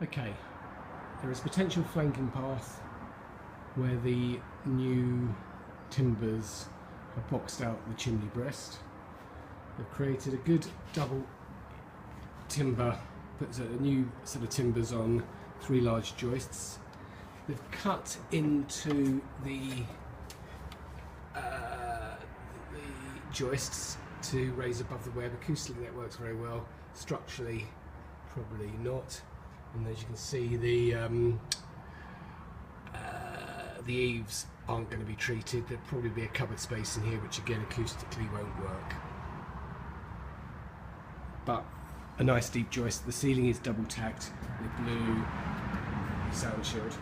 Okay, there is a potential flanking path where the new timbers have boxed out the chimney breast. They've created a good double timber, put a new set of timbers on 3 large joists. They've cut into the joists to raise above the web. Acoustically that works very well, structurally probably not. And as you can see, the eaves aren't going to be treated. There'll probably be a cupboard space in here, which again acoustically won't work. But a nice deep joist. The ceiling is double tacked with blue sound shield.